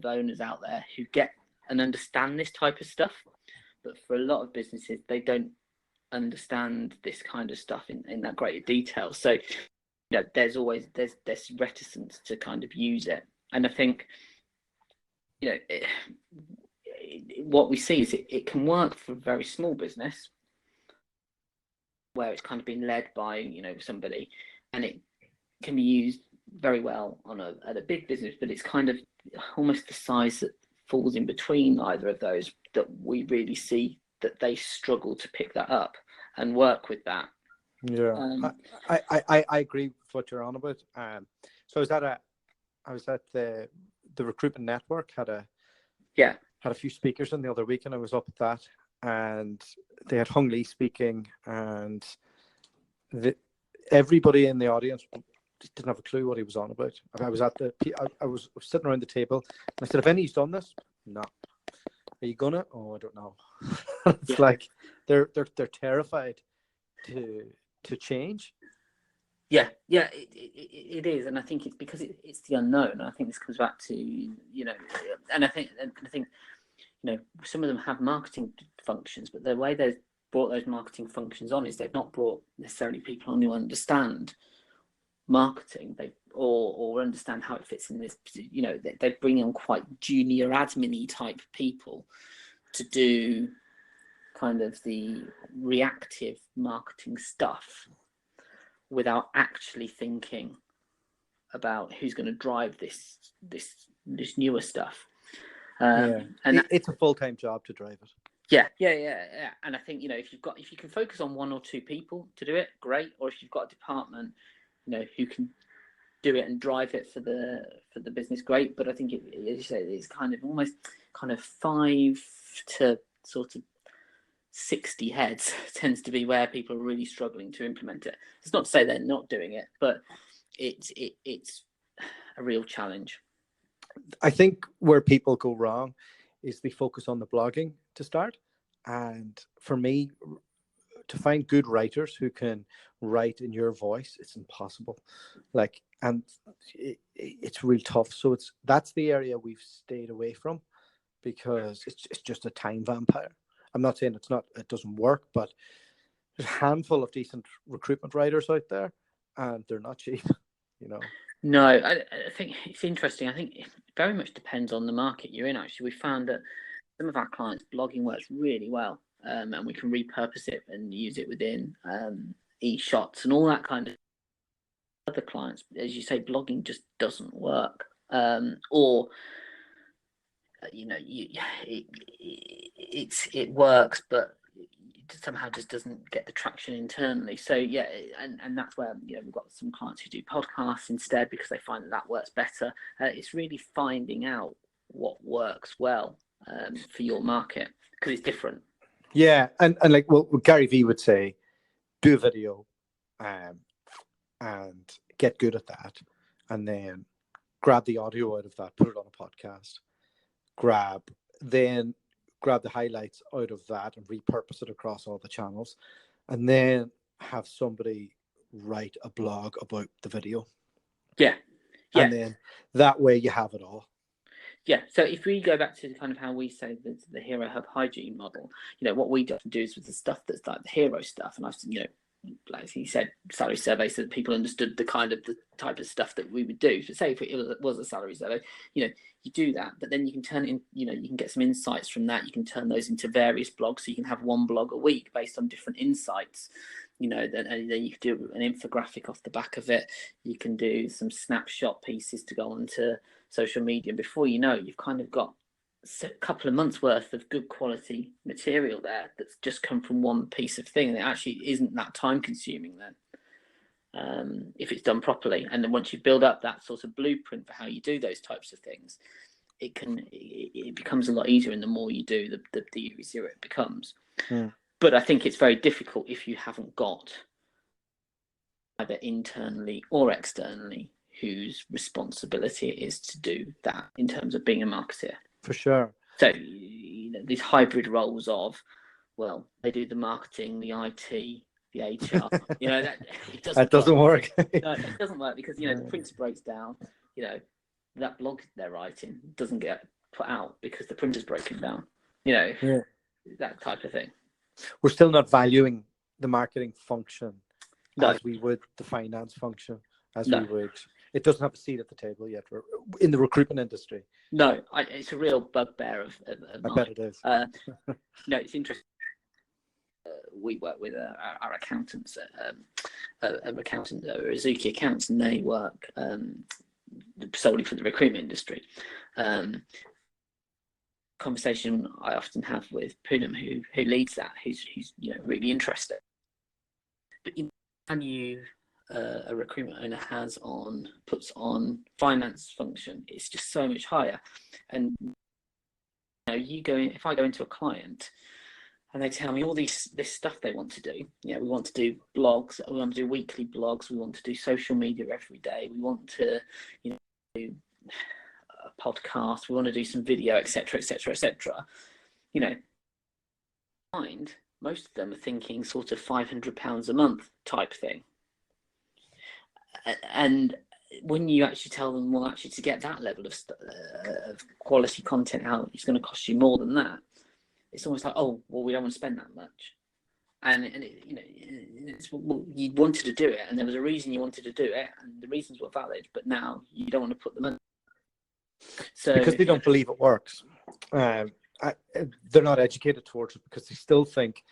owners out there who get and understand this type of stuff. But for a lot of businesses, they don't understand this kind of stuff in that greater detail. So, there's always there's reticence to kind of use it. And I think, what we see is it can work for a very small business where it's kind of been led by somebody, and it can be used very well at a big business, but it's kind of almost the size that falls in between either of those that we really see that they struggle to pick that up and work with that. Yeah, I agree with what you're on about. So I was at the Recruitment Network, had a few speakers in the other week, and I was up at that, and they had Hung Lee speaking, and everybody in the audience didn't have a clue what he was on about. I was sitting around the table, and I said, "Have any of you done this?" No. Are you gonna? Oh, I don't know. It's like they're terrified to change. Yeah, it is, and I think it's because it's the unknown. And I think this comes back to and I think some of them have marketing functions, but the way they've brought those marketing functions on is they've not brought necessarily people on who understand marketing, or understand how it fits in this. They bring on quite junior admin-y type people to do kind of the reactive marketing stuff without actually thinking about who's going to drive this newer stuff. And it's a full-time job to drive it. Yeah. And I think if you can focus on one or two people to do it, great. Or if you've got a department, who can do it and drive it for the business, great. But I think as you say, it's kind of almost kind of 5 to sort of 60 heads tends to be where people are really struggling to implement it. It's not to say they're not doing it, but it's a real challenge. I think where people go wrong is they focus on the blogging to start, and for me, to find good writers who can write in your voice, it's impossible. And it's real tough. So that's the area we've stayed away from, because it's just a time vampire. I'm not saying it doesn't work, but there's a handful of decent recruitment writers out there, and they're not cheap, No, I think it's interesting. I think it very much depends on the market you're in. Actually, we found that some of our clients, blogging works really well, and we can repurpose it and use it within e-shots and all that kind of. Other clients, as you say, blogging just doesn't work, or it works, but it somehow just doesn't get the traction internally. So and that's where we've got some clients who do podcasts instead, because they find that works better. It's really finding out what works well for your market, because it's different. Yeah, and like what Gary Vee would say, do a video, and get good at that, and then grab the audio out of that, put it on a podcast, grab the highlights out of that and repurpose it across all the channels, and then have somebody write a blog about the video. Yeah. And then that way you have it all. Yeah. So if we go back to kind of how we say the Hero Hub hygiene model, what we do is with the stuff that's like the hero stuff, and I've like he said, salary survey, so that people understood the type of stuff that we would do. So say if it was a salary survey, you do that, but then you can turn it in, you can get some insights from that. You can turn those into various blogs, so you can have one blog a week based on different insights. And then you can do an infographic off the back of it. You can do some snapshot pieces to go onto social media. And before you know, you've kind of got a couple of months worth of good quality material there that's just come from one piece of thing, and it actually isn't that time consuming then, if it's done properly. And then once you build up that sort of blueprint for how you do those types of things, it becomes a lot easier, and the more you do, the easier it becomes. But I think it's very difficult if you haven't got either internally or externally whose responsibility it is to do that in terms of being a marketer. For sure. So these hybrid roles of, well, they do the marketing, the IT, the HR. That it doesn't. That doesn't work. No, it doesn't work because the printer breaks down. That blog they're writing doesn't get put out because the printer's broken down. That type of thing. We're still not valuing the marketing function No. as we would the finance function, as No. we would. It doesn't have a seat at the table yet in the recruitment industry. No, it's a real bugbear of mine. I bet it is. No, it's interesting. We work with our accountants, Azuki Accounts, and they work solely for the recruitment industry. Conversation I often have with Poonam, who leads that, who's really interested. But value a recruitment owner puts on finance function, it's just so much higher. And if I go into a client and they tell me all this stuff they want to do, we want to do blogs, we want to do weekly blogs, we want to do social media every day, we want to do a podcast, we want to do some video, etc., etc., etc. Most of them are thinking sort of £500 a month type thing. And when you actually tell them, well, actually to get that level of quality content out, it's going to cost you more than that. It's almost like, oh, well, we don't want to spend that much. And well, you wanted to do it, and there was a reason you wanted to do it, and the reasons were valid, but now you don't want to put them in. So because they don't believe it works. They're not educated towards it because they still think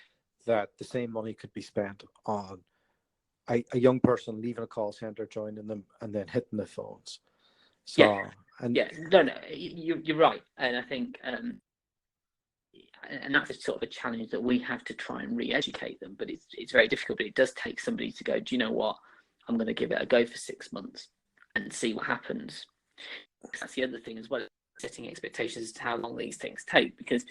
that the same money could be spent on a young person leaving a call center, joining them, and then hitting the phones. So, no, you're right, and I think, and that's a sort of a challenge that we have to try and re-educate them. But it's very difficult. But it does take somebody to go, do you know what? I'm going to give it a go for 6 months and see what happens. That's the other thing as well, setting expectations as to how long these things take, because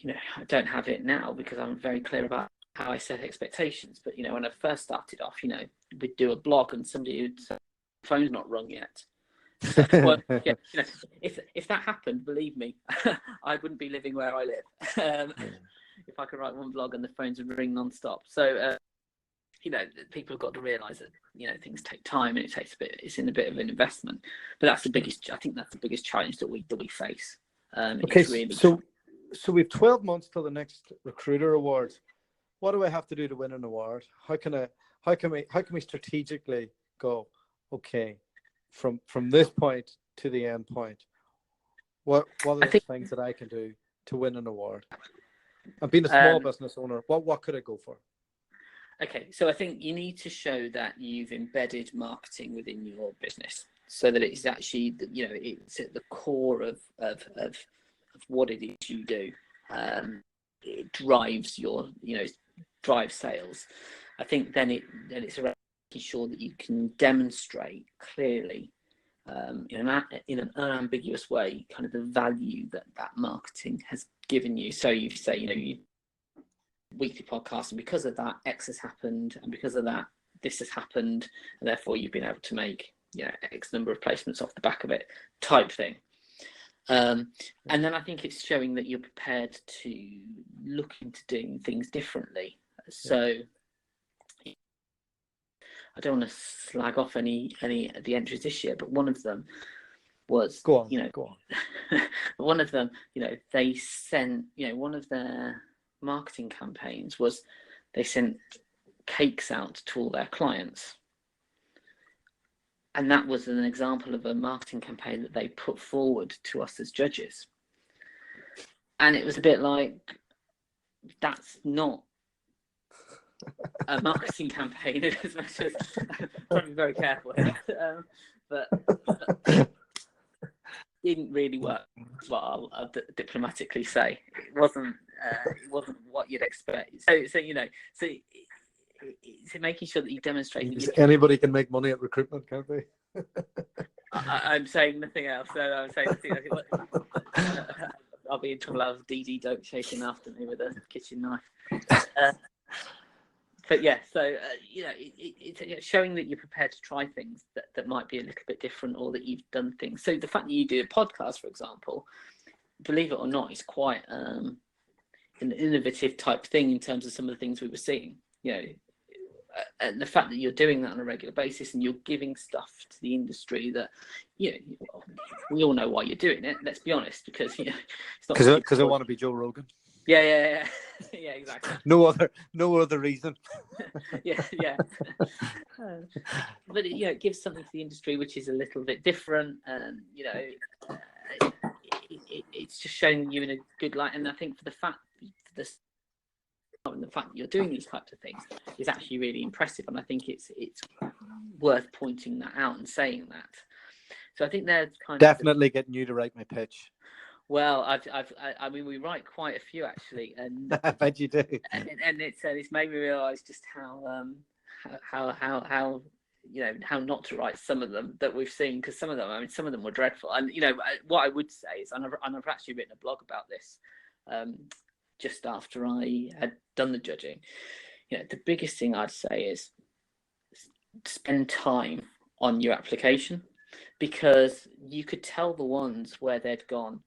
I don't have it now because I'm very clear about how I set expectations. But when I first started off, we'd do a blog and somebody would say, phone's not rung yet. So, well, if that happened, believe me, I wouldn't be living where I live. If I could write one blog and the phones would ring non-stop. So people have got to realise that things take time and it's in a bit of an investment. But that's the biggest. I think that's the biggest challenge that we face. Okay, so we've 12 months till the next Recruiter Awards. What do I have to do to win an award? How can we strategically go? Okay, from this point to the end point, what are the things that I can do to win an award? And being a small business owner, what could I go for? Okay, so I think you need to show that you've embedded marketing within your business, so that it's actually it's at the core of what it is you do. It drives drives sales. I think then it's around making sure that you can demonstrate clearly in an unambiguous way kind of the value that marketing has given you. So you say you weekly podcast, and because of that X has happened, and because of that this has happened, and therefore you've been able to make X number of placements off the back of it type thing. And then I think it's showing that you're prepared to look into doing things differently. So I don't want to slag off any of the entries this year, but one of them was go on. one of them, they sent, one of their marketing campaigns was they sent cakes out to all their clients. And that was an example of a marketing campaign that they put forward to us as judges. And it was a bit like, that's not a marketing campaign as much as probably very careful here. But didn't really work, is what I'll diplomatically say. It wasn't what you'd expect. So making sure that you demonstrate that anybody can make money at recruitment, can't they? I'm saying nothing else. No, I'm saying nothing else. I'll be in trouble. I'll have DD Dope shaking after me with a kitchen knife. But yeah, so it's showing that you're prepared to try things that might be a little bit different, or that you've done things. So the fact that you do a podcast, for example, believe it or not, is quite an innovative type thing in terms of some of the things we were seeing. And the fact that you're doing that on a regular basis and you're giving stuff to the industry that, we all know why you're doing it. Let's be honest, because it's not because I want to be Joe Rogan. Yeah, exactly. No other reason. yeah. But it gives something to the industry which is a little bit different, and it's just showing you in a good light. And I think the fact that you're doing these types of things is actually really impressive, and I think it's worth pointing that out and saying that. So I think they're definitely getting you to write my pitch. Well, I mean, we write quite a few actually, and I bet you do. And it's made me realise just how not to write some of them that we've seen, because some of them were dreadful. And what I would say is, and I've actually written a blog about this just after I had done the judging. The biggest thing I'd say is spend time on your application, because you could tell the ones where they'd gone,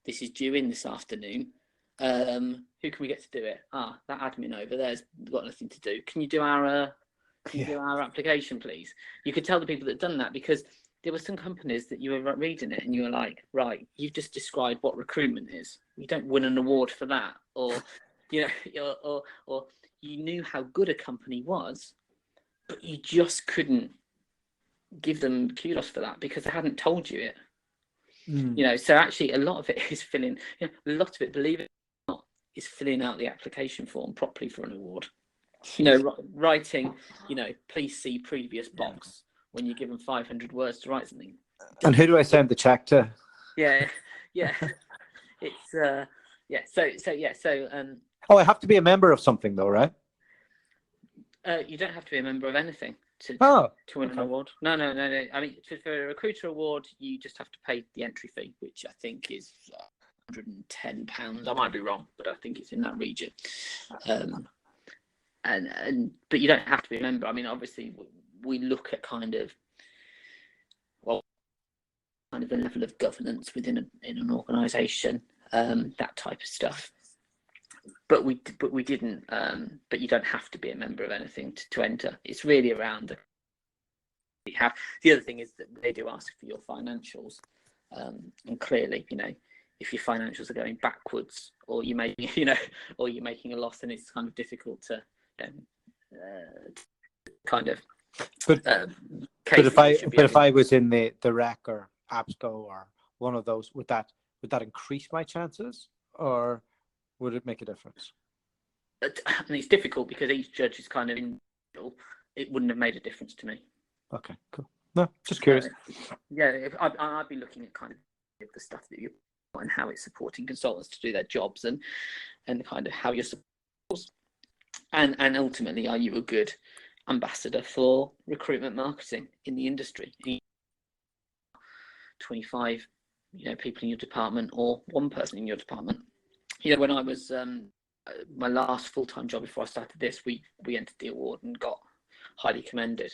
this is due in this afternoon. Who can we get to do it? That admin over there's got nothing to do. Can you do our application, please? You could tell the people that had done that, because there were some companies that you were reading it and you were like, right, you've just described what recruitment is. You don't win an award for that. Or, or you knew how good a company was, but you just couldn't give them kudos for that because they hadn't told you it. So actually a lot of it is filling, a lot of it, believe it or not, is filling out the application form properly for an award. Writing, please see previous box when you're given 500 words to write something. And who do I send the check to? Yeah. It's So I have to be a member of something though, right? You don't have to be a member of anything to win an award. No. I mean, for a recruiter award, you just have to pay the entry fee, which I think is £110. I might be wrong, but I think it's in that region. But you don't have to be a member. I mean, obviously, we look at kind of the level of governance within an organisation, that type of stuff. But we didn't. But you don't have to be a member of anything to enter. It's really around the other thing is that they do ask for your financials, and clearly, if your financials are going backwards, or you're making a loss, then it's kind of difficult to kind of. But if I was in the Rec or AppSco or one of those, would that increase my chances, or would it make a difference? And it's difficult because each judge is kind of it wouldn't have made a difference to me. Okay, cool. No, just curious. I'd be looking at kind of the stuff that you and how it's supporting consultants to do their jobs, and kind of how you're supposed, and ultimately, are you a good ambassador for recruitment marketing in the industry? 25 people in your department, or one person in your department. When I was my last full-time job before I started this, we entered the award and got highly commended,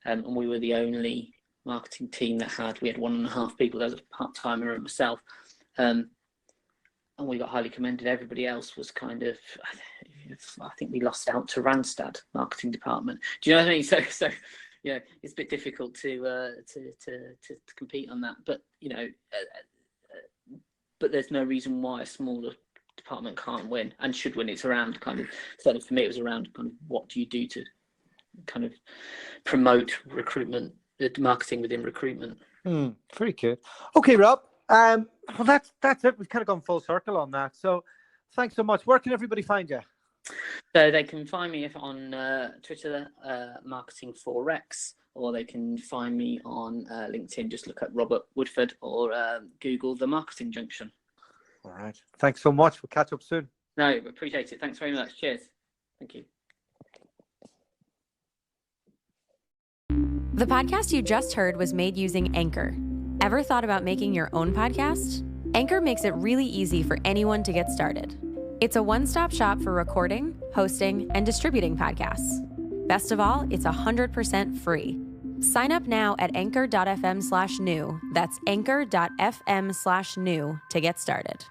and we were the only marketing team that we had 1.5 people. There was a part-timer and myself, and we got highly commended. Everybody else was kind of, I think we lost out to Randstad marketing department. Do you know what I mean? So it's a bit difficult to compete on that. But but there's no reason why a smaller department can't win and should win. It's around kind of, certainly for me, it was around kind of what do you do to kind of promote recruitment, the marketing within recruitment. Very good. Okay, Rob. Well, that's it. We've kind of gone full circle on that. So thanks so much. Where can everybody find you? So they can find me on Twitter, Marketing for Rex, or they can find me on LinkedIn. Just look at Robert Woodford, or Google The Marketing Junction. All right. Thanks so much. We'll catch up soon. No, appreciate it. Thanks very much. Cheers. Thank you. The podcast you just heard was made using Anchor. Ever thought about making your own podcast? Anchor makes it really easy for anyone to get started. It's a one-stop shop for recording, hosting, and distributing podcasts. Best of all, it's 100% free. Sign up now at anchor.fm/new. That's anchor.fm/new to get started.